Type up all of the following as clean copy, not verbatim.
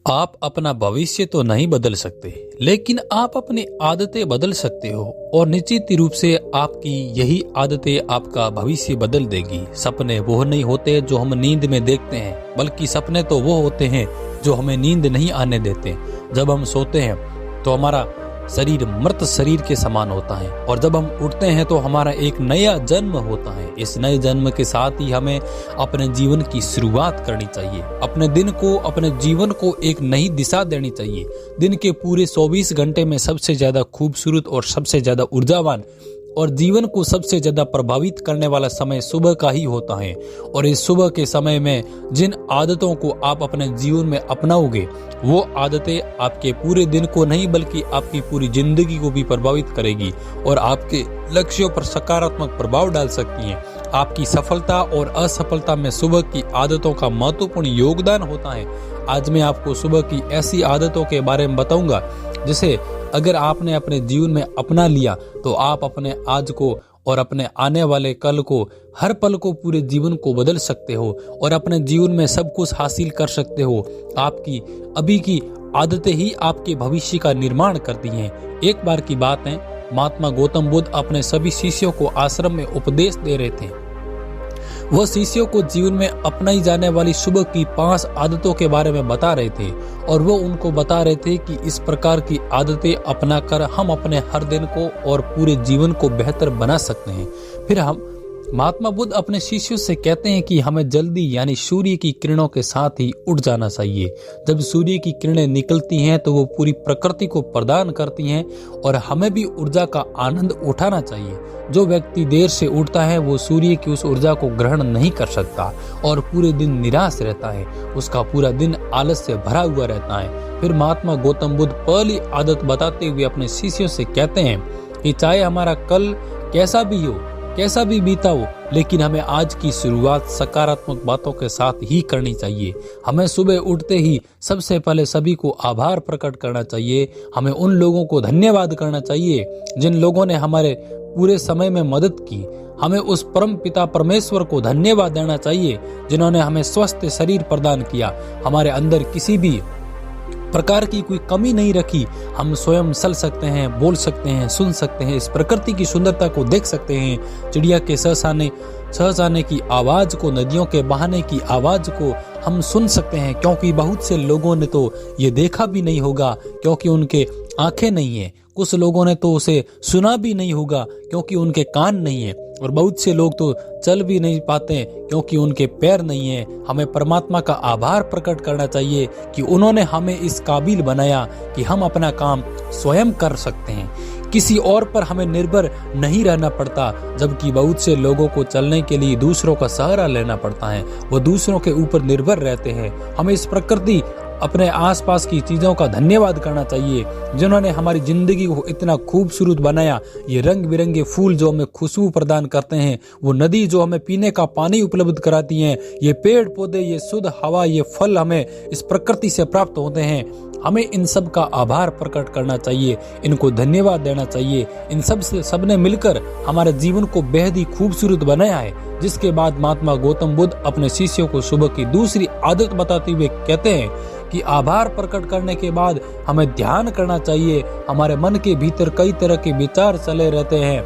आप अपना भविष्य तो नहीं बदल सकते, लेकिन आप अपनी आदतें बदल सकते हो और निश्चित रूप से आपकी यही आदतें आपका भविष्य बदल देगी। सपने वो नहीं होते जो हम नींद में देखते हैं, बल्कि सपने तो वो होते हैं जो हमें नींद नहीं आने देते। जब हम सोते हैं तो हमारा शरीर मृत शरीर के समान होता है और जब हम उठते हैं तो हमारा एक नया जन्म होता है। इस नए जन्म के साथ ही हमें अपने जीवन की शुरुआत करनी चाहिए। अपने दिन को, अपने जीवन को एक नई दिशा देनी चाहिए। दिन के पूरे 24 घंटे में सबसे ज्यादा खूबसूरत और सबसे ज्यादा ऊर्जावान और जीवन को सबसे ज्यादा प्रभावित करने वाला समय सुबह का ही होता है। और इस सुबह के समय में जिन आदतों को आप अपने जीवन में अपनाओगे, वो आदतें आपके पूरे दिन को नहीं बल्कि आपकी पूरी जिंदगी को भी प्रभावित करेगी और आपके लक्ष्यों पर सकारात्मक प्रभाव डाल सकती हैं। आपकी सफलता और असफलता में सुबह की आदतों का महत्वपूर्ण योगदान होता है। आज मैं आपको सुबह की ऐसी आदतों के बारे में बताऊंगा जिसे अगर आपने अपने जीवन में अपना लिया तो आप अपने आज को और अपने आने वाले कल को, हर पल को, पूरे जीवन को बदल सकते हो और अपने जीवन में सब कुछ हासिल कर सकते हो। आपकी अभी की आदतें ही आपके भविष्य का निर्माण करती हैं। एक बार की बात है, महात्मा गौतम बुद्ध अपने सभी शिष्यों को आश्रम में उपदेश दे रहे थे। वह शिष्यों को जीवन में अपनाई जाने वाली सुबह की 5 आदतों के बारे में बता रहे थे और वो उनको बता रहे थे कि इस प्रकार की आदतें अपनाकर हम अपने हर दिन को और पूरे जीवन को बेहतर बना सकते हैं। फिर महात्मा बुद्ध अपने शिष्यों से कहते हैं कि हमें जल्दी यानी सूर्य की किरणों के साथ ही उठ जाना चाहिए। जब सूर्य की किरणें निकलती हैं तो वो पूरी प्रकृति को प्रदान करती हैं और हमें भी ऊर्जा का आनंद उठाना चाहिए। जो व्यक्ति देर से उठता है वो सूर्य की उस ऊर्जा को ग्रहण नहीं कर सकता और पूरे दिन निराश रहता है। उसका पूरा दिन आलस से भरा हुआ रहता है। फिर महात्मा गौतम बुद्ध पहली आदत बताते हुए अपने शिष्यों से कहते हैं कि चाहे हमारा कल कैसा भी बीता हो, लेकिन हमें आज की शुरुआत सकारात्मक बातों के साथ ही करनी चाहिए। हमें सुबह उठते ही सबसे पहले सभी को आभार प्रकट करना चाहिए। हमें उन लोगों को धन्यवाद करना चाहिए जिन लोगों ने हमारे पूरे समय में मदद की। हमें उस परम पिता परमेश्वर को धन्यवाद देना चाहिए जिन्होंने हमें स्वस्थ शरीर प्रदान किया, हमारे अंदर किसी भी प्रकार की कोई कमी नहीं रखी। हम स्वयं चल सकते हैं, बोल सकते हैं, सुन सकते हैं, इस प्रकृति की सुंदरता को देख सकते हैं। चिड़िया के सहसाने की आवाज को, नदियों के बहाने की आवाज को हम सुन सकते हैं, क्योंकि बहुत से लोगों ने तो ये देखा भी नहीं होगा क्योंकि उनके आंखें नहीं है। कुछ लोगों ने तो उसे सुना भी नहीं होगा क्योंकि उनके कान नहीं है और बहुत से लोग तो चल भी नहीं पाते क्योंकि उनके पैर नहीं है। हमें परमात्मा का आभार प्रकट करना चाहिए कि उन्होंने हमें इस काबिल बनाया कि हम अपना काम स्वयं कर सकते हैं। किसी और पर हमें निर्भर नहीं रहना पड़ता, जबकि बहुत से लोगों को चलने के लिए दूसरों का सहारा लेना पड़ता है। वो दूसरों के ऊपर निर्भर रहते हैं। हमें इस प्रकृति, अपने आसपास की चीजों का धन्यवाद करना चाहिए जिन्होंने हमारी जिंदगी को इतना खूबसूरत बनाया। ये रंग बिरंगे फूल जो हमें खुशबू प्रदान करते हैं, वो नदी जो हमें पीने का पानी उपलब्ध कराती हैं, ये पेड़ पौधे, ये शुद्ध हवा, ये फल हमें इस प्रकृति से प्राप्त होते हैं। हमें इन सब का आभार प्रकट करना चाहिए, इनको धन्यवाद देना चाहिए। इन सबने मिलकर हमारे जीवन को बेहद ही खूबसूरत बनाया है। जिसके बाद महात्मा गौतम बुद्ध अपने शिष्यों को सुबह की दूसरी आदत बताते हुए कहते हैं कि आभार प्रकट करने के बाद हमें ध्यान करना चाहिए। हमारे मन के भीतर कई तरह के विचार चले रहते हैं,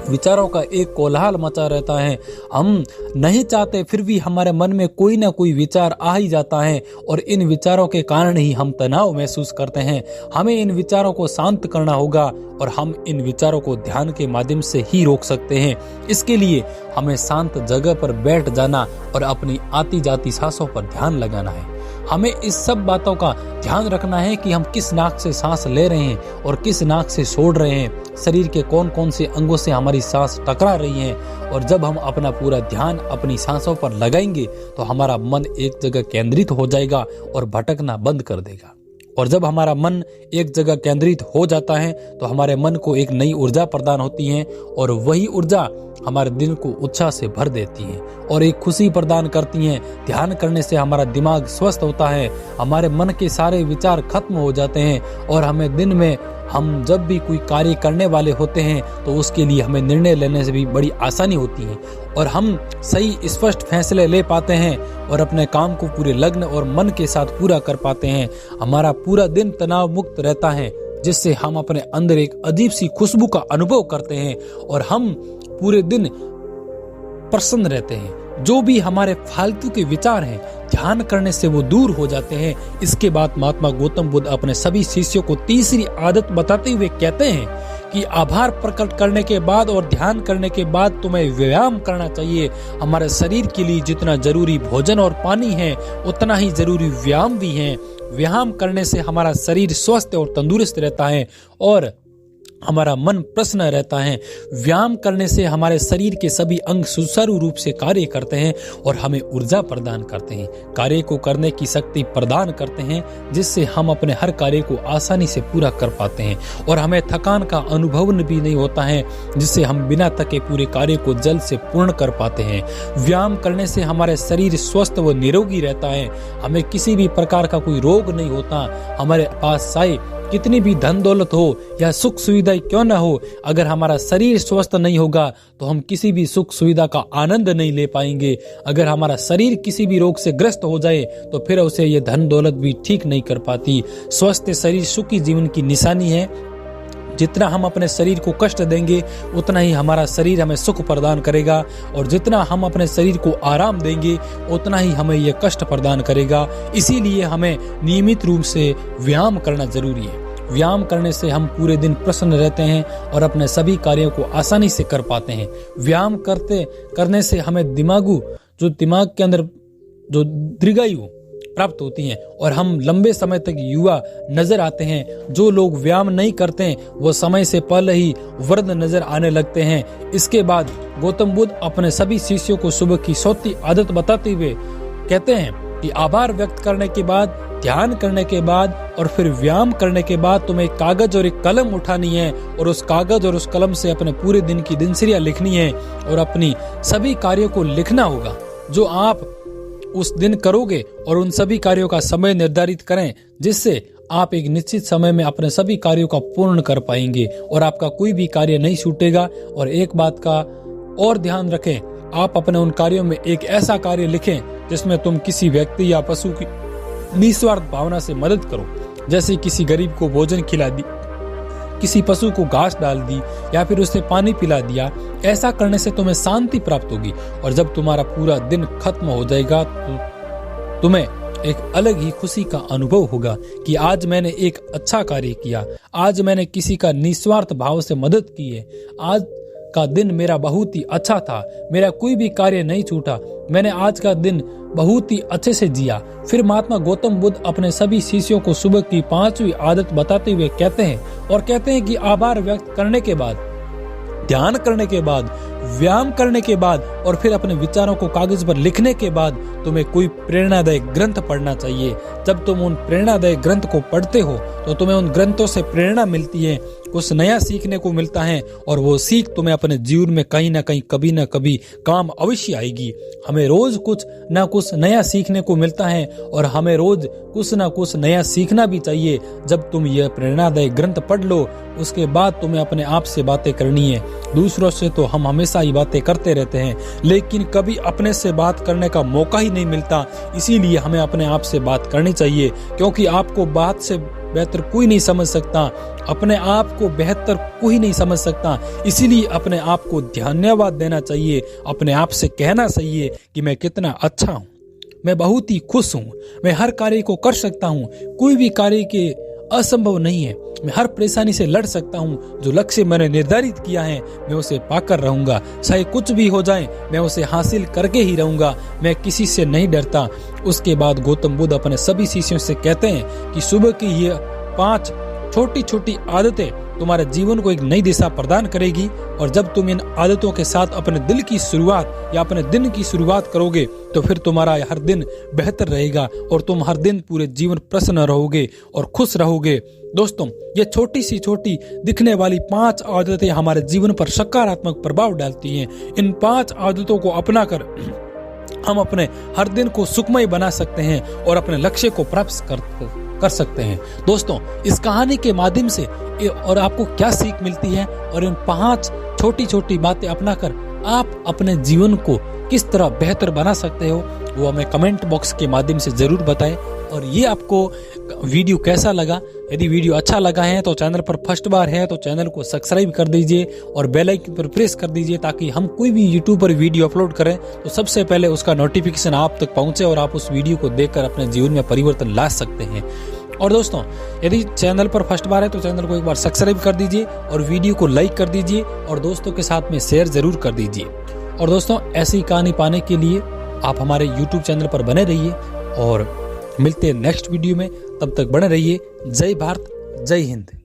विचारों का एक कोलाहल मचा रहता है। हम नहीं चाहते फिर भी हमारे मन में कोई ना कोई विचार आ ही जाता है और इन विचारों के कारण ही हम तनाव महसूस करते हैं। हमें इन विचारों को शांत करना होगा और हम इन विचारों को ध्यान के माध्यम से ही रोक सकते हैं। इसके लिए हमें शांत जगह पर बैठ जाना और अपनी आती जाती सांसों पर ध्यान लगाना है। हमें इस सब बातों का ध्यान रखना है कि हम किस नाक से सांस ले रहे हैं और किस नाक से छोड़ रहे हैं। शरीर के कौन कौन से अंगों से हमारी सांस टकरा रही है। और जब हम अपना पूरा ध्यान अपनी सांसों पर लगाएंगे तो हमारा मन एक जगह केंद्रित हो जाएगा और भटकना बंद कर देगा। और जब हमारा मन एक जगह केंद्रित हो जाता है तो हमारे मन को एक नई ऊर्जा प्रदान होती है और वही ऊर्जा हमारे दिन को उत्साह से भर देती है और एक खुशी प्रदान करती है। ध्यान करने से हमारा दिमाग स्वस्थ होता है, हमारे मन के सारे विचार खत्म हो जाते हैं और हमें दिन में हम जब भी कोई कार्य करने वाले होते हैं तो उसके लिए हमें निर्णय लेने से भी बड़ी आसानी होती है और हम सही स्पष्ट फैसले ले पाते हैं और अपने काम को पूरे लगन और मन के साथ पूरा कर पाते हैं। हमारा पूरा दिन तनाव मुक्त रहता है, जिससे हम अपने अंदर एक अजीब सी खुशबू का अनुभव करते हैं और हम पूरे दिन प्रसन्न रहते हैं। जो भी हमारे फालतू के विचार हैं, ध्यान करने से वो दूर हो जाते हैं। इसके बाद महात्मा गौतम बुद्ध अपने सभी शिष्यों को तीसरी आदत बताते हुए कहते हैं कि आभार प्रकट करने के बाद और ध्यान करने के बाद तुम्हें व्यायाम करना चाहिए। हमारे शरीर के लिए जितना जरूरी भोजन और पानी है, उतना ही जरूरी व्यायाम भी है। व्यायाम करने से हमारा शरीर स्वस्थ और तंदुरुस्त रहता है और हमारा मन प्रसन्न रहता है। व्यायाम करने से हमारे शरीर के सभी अंग सुचारू रूप से कार्य करते हैं और हमें ऊर्जा प्रदान करते हैं, कार्य को करने की शक्ति प्रदान करते हैं, जिससे हम अपने हर कार्य को आसानी से पूरा कर पाते हैं और हमें थकान का अनुभव भी नहीं होता है, जिससे हम बिना थके पूरे कार्य को जल्द से पूर्ण कर पाते हैं। व्यायाम करने से हमारे शरीर स्वस्थ व निरोगी रहता है, हमें किसी भी प्रकार का कोई रोग नहीं होता। हमारे पास चाहे कितनी भी धन दौलत हो या सुख सुविधाएं क्यों न हो, अगर हमारा शरीर स्वस्थ नहीं होगा तो हम किसी भी सुख सुविधा का आनंद नहीं ले पाएंगे। अगर हमारा शरीर किसी भी रोग से ग्रस्त हो जाए तो फिर उसे ये धन दौलत भी ठीक नहीं कर पाती। स्वस्थ शरीर सुखी जीवन की निशानी है। जितना हम अपने शरीर को कष्ट देंगे उतना ही हमारा शरीर हमें सुख प्रदान करेगा और जितना हम अपने शरीर को आराम देंगे उतना ही हमें यह कष्ट प्रदान करेगा। इसीलिए हमें नियमित रूप से व्यायाम करना जरूरी है। व्यायाम करने से हम पूरे दिन प्रसन्न रहते हैं और अपने सभी कार्यों को आसानी से कर पाते हैं। व्यायाम करने से हमें दिमाग के अंदर जो दीर्घायु प्राप्त होती हैं और हम लंबे समय तक युवा नजर आते हैं। जो लोग व्यायाम नहीं करते हैं वो समय से पहले ही वृद्ध नजर आने लगते हैं। इसके बाद गौतम बुद्ध अपने सभी शिष्यों को सुबह की सोती आदत बताते हुए कहते हैं कि आभार व्यक्त करने के बाद, ध्यान करने के बाद और फिर व्यायाम करने के बाद तुम्हें कागज और एक कलम उठानी है और उस कागज और उस कलम से अपने पूरे दिन की दिनचर्या लिखनी है और अपनी सभी कार्यों को लिखना होगा जो आप उस दिन करोगे और उन सभी कार्यों का समय निर्धारित करें, जिससे आप एक निश्चित समय में अपने सभी कार्यों का पूर्ण कर पाएंगे और आपका कोई भी कार्य नहीं छूटेगा। और एक बात का और ध्यान रखें, आप अपने उन कार्यों में एक ऐसा कार्य लिखें जिसमें तुम किसी व्यक्ति या पशु की निस्वार्थ भावना से मदद करो, जैसे किसी गरीब को भोजन खिला दी, किसी पशु को घास डाल दी या फिर उसे पानी पिला दिया। ऐसा करने से तुम्हें शांति प्राप्त होगी और जब तुम्हारा पूरा दिन खत्म हो जाएगा तो तुम्हें एक अलग ही खुशी का अनुभव होगा कि आज मैंने एक अच्छा कार्य किया, आज मैंने किसी का निस्वार्थ भाव से मदद की है, आज का दिन मेरा बहुत ही अच्छा था, मेरा कोई भी कार्य नहीं छूटा, मैंने आज का दिन बहुत ही अच्छे से जिया। फिर महात्मा गौतम बुद्ध अपने सभी शिष्यों को सुबह की 5वीं आदत बताते हुए कहते हैं कि आभार व्यक्त करने के बाद, ध्यान करने के बाद, व्यायाम करने के बाद और फिर अपने विचारों को कागज पर लिखने के बाद तुम्हें कोई प्रेरणादायक ग्रंथ पढ़ना चाहिए। जब तुम उन प्रेरणादायक ग्रंथ को पढ़ते हो तो तुम्हें उन ग्रंथों से प्रेरणा मिलती है, कुछ नया सीखने को मिलता है और वो सीख तुम्हें अपने जीवन में कहीं ना कहीं कभी ना कभी काम अवश्य आएगी। हमें रोज कुछ ना कुछ नया सीखने को मिलता है और हमें रोज कुछ ना कुछ नया सीखना भी चाहिए। जब तुम यह प्रेरणादायक ग्रंथ पढ़ लो उसके बाद तुम्हें अपने आप से बातें करनी है। दूसरों से तो हम हमेशा ही बातें करते रहते हैं, लेकिन कभी अपने से बात करने का मौका ही नहीं मिलता। इसीलिए हमें अपने आप से बात करनी चाहिए, क्योंकि आपको बात से बेहतर कोई नहीं समझ सकता, अपने आप को बेहतर कोई नहीं समझ सकता। इसीलिए अपने आप को धन्यवाद देना चाहिए, अपने आप से कहना चाहिए कि मैं कितना अच्छा हूँ, मैं बहुत ही खुश हूँ, मैं हर कार्य को कर सकता हूँ, कोई भी कार्य के असंभव नहीं है, मैं हर परेशानी से लड़ सकता हूँ, जो लक्ष्य मैंने निर्धारित किया है मैं उसे पाकर रहूंगा, चाहे कुछ भी हो जाए मैं उसे हासिल करके ही रहूंगा, मैं किसी से नहीं डरता। उसके बाद गौतम बुद्ध अपने सभी शिष्यों से कहते हैं कि सुबह की ये 5 छोटी छोटी आदतें तुम्हारे जीवन को एक नई दिशा प्रदान करेगी और जब तुम इन आदतों के साथ अपने दिल की शुरुआत या अपने दिन की शुरुआत करोगे तो फिर तुम्हारा हर दिन बेहतर रहेगा और तुम हर दिन पूरे जीवन प्रसन्न रहोगे और खुश रहोगे। दोस्तों, ये छोटी सी छोटी दिखने वाली 5 आदतें हमारे जीवन पर सकारात्मक प्रभाव डालती हैं। इन 5 आदतों को अपनाकर हम अपने हर दिन को सुखमय बना सकते हैं और अपने लक्ष्य को प्राप्त कर सकते हैं। दोस्तों, इस कहानी के माध्यम से और आपको क्या सीख मिलती है और इन 5 छोटी छोटी बातें अपनाकर आप अपने जीवन को किस तरह बेहतर बना सकते हो, वो हमें कमेंट बॉक्स के माध्यम से जरूर बताएं। और ये आपको वीडियो कैसा लगा? यदि वीडियो अच्छा लगा है तो चैनल पर फर्स्ट बार है तो चैनल को सब्सक्राइब कर दीजिए और बेल आइकन पर प्रेस कर दीजिए, ताकि हम कोई भी यूट्यूब पर वीडियो अपलोड करें तो सबसे पहले उसका नोटिफिकेशन आप तक पहुंचे और आप उस वीडियो को देखकर अपने जीवन में परिवर्तन ला सकते हैं। और दोस्तों, यदि चैनल पर फर्स्ट बार है तो चैनल को एक बार सब्सक्राइब कर दीजिए और वीडियो को लाइक कर दीजिए और दोस्तों के साथ में शेयर जरूर कर दीजिए। और दोस्तों, ऐसी कहानी पाने के लिए आप हमारे यूट्यूब चैनल पर बने रहिए और मिलते हैं नेक्स्ट वीडियो में। तब तक बने रहिए। जय भारत, जय हिंद।